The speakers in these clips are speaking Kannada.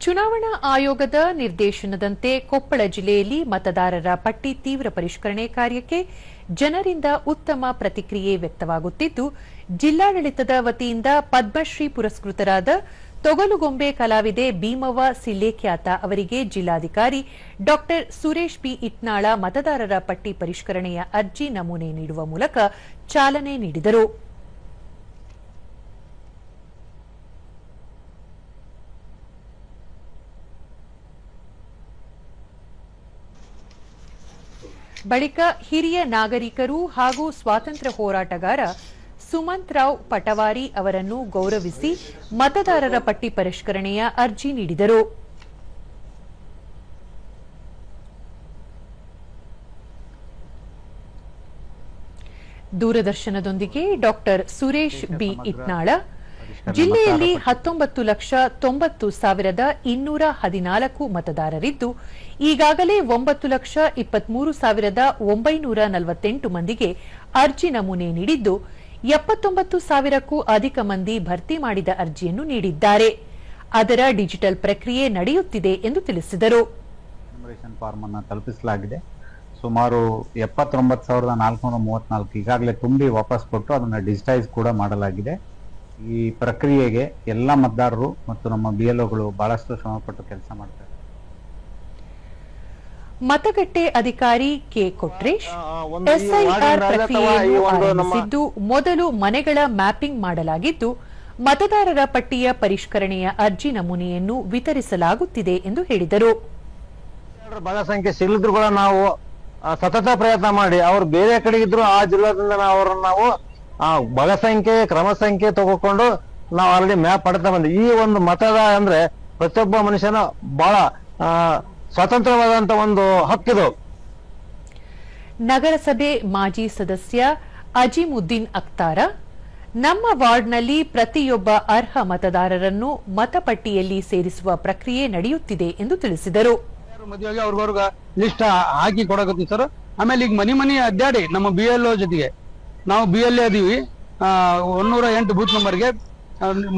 ಚುನಾವಣಾ ಆಯೋಗದ ನಿರ್ದೇಶನದಂತೆ ಕೊಪ್ಪಳ ಜಿಲ್ಲೆಯಲ್ಲಿ ಮತದಾರರ ಪಟ್ಟಿ ತೀವ್ರ ಪರಿಷ್ಕರಣೆ ಕಾರ್ಯಕ್ಕೆ ಜನರಿಂದ ಉತ್ತಮ ಪ್ರತಿಕ್ರಿಯೆ ವ್ಯಕ್ತವಾಗುತ್ತಿದ್ದು, ಜಿಲ್ಲಾಡಳಿತದ ವತಿಯಿಂದ ಪದ್ಮಶ್ರೀ ಪುರಸ್ಕೃತರಾದ ತೊಗಲುಗೊಂಬೆ ಕಲಾವಿದೆ ಭೀಮವ್ವ ಸಿಲ್ಲೇಕ್ಯಾತ ಅವರಿಗೆ ಜಿಲ್ಲಾಧಿಕಾರಿ ಡಾ ಸುರೇಶ್ ಬಿ ಇಟ್ನಾಳ ಮತದಾರರ ಪಟ್ಟಿ ಪರಿಷ್ಕರಣೆಯ ಅರ್ಜಿ ನಮೂನೆ ನೀಡುವ ಮೂಲಕ ಚಾಲನೆ ನೀಡಿದರು. ಬಳಿಕ ಹಿರಿಯ ನಾಗರಿಕರು ಹಾಗೂ ಸ್ವಾತಂತ್ರ್ಯ ಹೋರಾಟಗಾರ ಸುಮಂತರಾವ್ ಪಟವಾರಿ ಅವರನ್ನು ಗೌರವಿಸಿ ಮತದಾರರ ಪಟ್ಟಿ ಪರಿಷ್ಕರಣೆಯ ಅರ್ಜಿ ನೀಡಿದರು. ದೂರದರ್ಶನದೊಂದಿಗೆ ಡಾ ಸುರೇಶ್ ಬಿ ಇಟ್ನಾಳ ಜಿಲ್ಲೆಯಲ್ಲಿ 19,90,214 ಮತದಾರರಿದ್ದು, ಈಗಾಗಲೇ 9,23,948 ಮಂದಿಗೆ ಅರ್ಜಿ ನಮೂನೆ ನೀಡಿದ್ದು, 79,000ಕ್ಕೂ ಅಧಿಕ ಮಂದಿ ಭರ್ತಿ ಮಾಡಿದ ಅರ್ಜಿಯನ್ನು ನೀಡಿದ್ದಾರೆ. ಅದರ ಡಿಜಿಟಲ್ ಪ್ರಕ್ರಿಯೆ ನಡೆಯುತ್ತಿದೆ ಎಂದು ತಿಳಿಸಿದರು. ಫಾರ್ಮ್ ಅನ್ನು ತಲುಪಿಸಲಾಗಿದೆ. ಸುಮಾರು 79,434 ಈಗಾಗಲೇ ತುಂಬಿ ವಾಪಸ್ ಕೊಟ್ಟು ಅದನ್ನು ಡಿಜಿಟೈಸ್ ಕೂಡ ಮಾಡಲಾಗಿದೆ. ಈ ಪ್ರಕ್ರಿಯೆಗೆ ಎಲ್ಲ ಮತದಾರರು ಮತ್ತು ನಮ್ಮ ಬಿಎಲ್ಒಗಳು ಬಹಳಷ್ಟು ಶ್ರಮಪಟ್ಟು ಕೆಲಸ ಮಾಡ್ತಾರೆ. ಮತಗಟ್ಟೆ ಅಧಿಕಾರಿ ಕೆ ಕೊಟ್ರೇಶ್ ಎಸ್ಐಆರ್ ಪ್ರಕ್ರಿಯೆಯನ್ನು ಆರಂಭಿಸಿದ್ದು, ಮೊದಲು ಮನೆಗಳ ಮ್ಯಾಪಿಂಗ್ ಮಾಡಲಾಗಿದ್ದು, ಮತದಾರರ ಪಟ್ಟಿಯ ಪರಿಷ್ಕರಣೆಯ ಅರ್ಜಿ ನಮೂನೆಯನ್ನು ವಿತರಿಸಲಾಗುತ್ತಿದೆ ಎಂದು ಹೇಳಿದರು. ಬಲ ಸಂಖ್ಯೆ ಸಿಗಲಿದ್ರು ಕೂಡ ನಾವು ಸತತ ಪ್ರಯತ್ನ ಮಾಡಿ ಅವ್ರು ಬೇರೆ ಕಡೆ ಇದ್ರು ಆ ಜಿಲ್ಲಾದಿಂದ ನಾವು ಬಲ ಸಂಖ್ಯೆ ಕ್ರಮ ಸಂಖ್ಯೆ ತಗೊಂಡು ನಾವು ಆಲ್ರೆಡಿ ಮ್ಯಾಪ್ ಪಡ್ತಾ ಬಂದ್ವಿ. ಈ ಒಂದು ಮತದ ಅಂದ್ರೆ ಪ್ರತಿಯೊಬ್ಬ ಮನುಷ್ಯನ ಬಹಳ ಸ್ವತಂತ್ರವಾದಂತ ಒಂದು ಹಕ್ಕಿದು. ನಗರಸಭೆ ಮಾಜಿ ಸದಸ್ಯ ಅಜೀಮುದ್ದೀನ್ ಅಖ್ತಾರ, ನಮ್ಮ ವಾರ್ಡ್ನಲ್ಲಿ ಪ್ರತಿಯೊಬ್ಬ ಅರ್ಹ ಮತದಾರರನ್ನು ಮತಪಟ್ಟಿಯಲ್ಲಿ ಸೇರಿಸುವ ಪ್ರಕ್ರಿಯೆ ನಡೆಯುತ್ತಿದೆ ಎಂದು ತಿಳಿಸಿದರು. ಮದುವೆಗೆ ಅವ್ರಿಗವ್ರಿಗ ಲಿಸ್ಟ್ ಹಾಕಿ ಕೊಡಕತ್ತೀವಿ ಸರ್. ಆಮೇಲೆ ಈಗ ಮನಿ ಅಡ್ಡಾಡಿ ನಮ್ಮ BLO ಜೊತೆಗೆ ನಾವು BLA ಅದೀವಿ 108 ಬೂತ್ ನಂಬರ್ಗೆ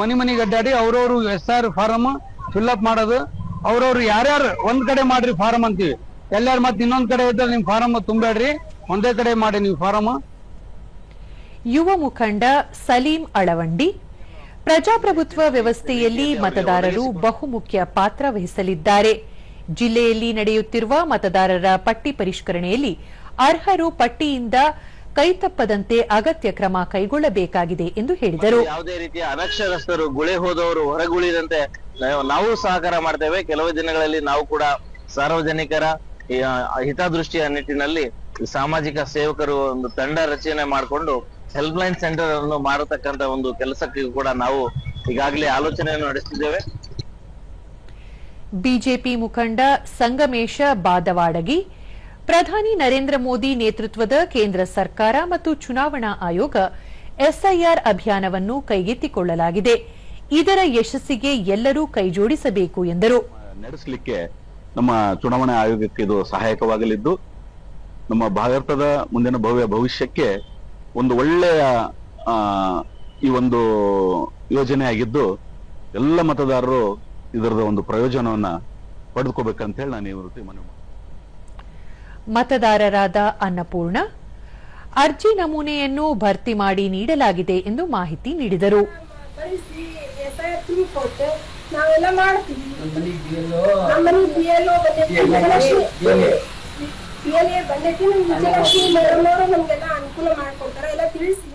ಮನಿಗೆ ಅಡ್ಡಾಡಿ ಅವ್ರವ್ರು SR ಫಾರಮ್ ಫಿಲ್ಅಪ್ ಮಾಡೋದು. ಅವ್ರವ್ರು ಯಾರ್ಯಾರು ಒಂದ್ ಕಡೆ ಮಾಡ್ರಿ ಫಾರಮ್ ಅಂತೀವಿ, ಎಲ್ಲಾರು ಮತ್ತೆ ಇನ್ನೊಂದ್ ಕಡೆ ಇದ್ದಲ್ಲಿ ನಿಮ್ ಫಾರಮ್ ತುಂಬೇಡ್ರಿ, ಒಂದೇ ಕಡೆ ಮಾಡಿ ನೀವು ಫಾರಮ್. ಯುವ ಮುಖಂಡ ಸಲೀಂ ಅಳವಂಡಿ, ಪ್ರಜಾಪ್ರಭುತ್ವ ವ್ಯವಸ್ಥೆಯಲ್ಲಿ ಮತದಾರರು ಬಹುಮುಖ್ಯ ಪಾತ್ರ ವಹಿಸಲಿದ್ದಾರೆ. ಜಿಲ್ಲೆಯಲ್ಲಿ ನಡೆಯುತ್ತಿರುವ ಮತದಾರರ ಪಟ್ಟಿ ಪರಿಷ್ಕರಣೆಯಲ್ಲಿ ಅರ್ಹರು ಪಟ್ಟಿಯಿಂದ ಕೈತಪ್ಪದಂತೆ ಅಗತ್ಯ ಕ್ರಮ ಕೈಗೊಳ್ಳಬೇಕಾಗಿದೆ ಎಂದು ಹೇಳಿದರು. ಯಾವುದೇ ರೀತಿಯ ಅನಕ್ಷರಸ್ಥರು ಗುಳೆ ಹೋದವರು ಹೊರಗುಳಿದಂತೆ ನಾವು ಸಹಕಾರ ಮಾಡ್ತೇವೆ. ಕೆಲವು ದಿನಗಳಲ್ಲಿ ನಾವು ಕೂಡ ಸಾರ್ವಜನಿಕರ ಹಿತದೃಷ್ಟಿಯ ನಿಟ್ಟಿನಲ್ಲಿ ಸಾಮಾಜಿಕ ಸೇವಕರು ಒಂದು ತಂಡ ರಚನೆ ಮಾಡಿಕೊಂಡು ಹೆಲ್ಪ್ ಲೈನ್ ಸೆಂಟರ್ ಅನ್ನು ಮಾಡತಕ್ಕಂತ ಒಂದು ಕೆಲಸಕ್ಕೆ ಕೂಡ ನಾವು ಈಗಾಗಲೇ ಆಲೋಚನೆಯನ್ನು ನಡೆಸುತ್ತಿದ್ದೇವೆ. ಬಿಜೆಪಿ ಮುಖಂಡ ಸಂಗಮೇಶ ಬಾದವಾಡಗಿ, ಪ್ರಧಾನಿ ನರೇಂದ್ರ ಮೋದಿ ನೇತೃತ್ವದ ಕೇಂದ್ರ ಸರ್ಕಾರ ಮತ್ತು ಚುನಾವಣಾ ಆಯೋಗ ಎಸ್ಐಆರ್ ಅಭಿಯಾನವನ್ನು ಕೈಗೆತ್ತಿಕೊಳ್ಳಲಾಗಿದೆ. ಇದರ ಯಶಸ್ಸಿಗೆ ಎಲ್ಲರೂ ಕೈಜೋಡಿಸಬೇಕು ಎಂದರು. ನಡೆಸಲಿಕ್ಕೆ ನಮ್ಮ ಚುನಾವಣಾ ಆಯೋಗಕ್ಕೆ ಇದು ಸಹಾಯಕವಾಗಲಿದ್ದು, ನಮ್ಮ ಭಾರತದ ಮುಂದಿನ ಭವಿಷ್ಯಕ್ಕೆ ಒಂದು ಒಳ್ಳೆಯ ಈ ಒಂದು ಯೋಜನೆ ಆಗಿದ್ದು, ಎಲ್ಲ ಮತದಾರರು ಇದರದ ಒಂದು ಪ್ರಯೋಜನವನ್ನ ಪಡೆದುಕೋಬೇಕಂತ ಹೇಳಿ ನಾನು ಈ ವೃತ್ತಿ ಮನವಿ. ಮತದಾರರಾದ ಅನ್ನಪೂರ್ಣ, ಅರ್ಜಿ ನಮೂನೆಯನ್ನು ಭರ್ತಿ ಮಾಡಿ ನೀಡಲಾಗಿದೆ ಎಂದು ಮಾಹಿತಿ ನೀಡಿದರು. ನಾವೆಲ್ಲ ಮಾಡ್ತೀವಿ. ನಮಗೆಲ್ಲ ಅನುಕೂಲ ಮಾಡ್ಕೊಡ್ತಾರೆ, ಎಲ್ಲ ತಿಳಿಸಿ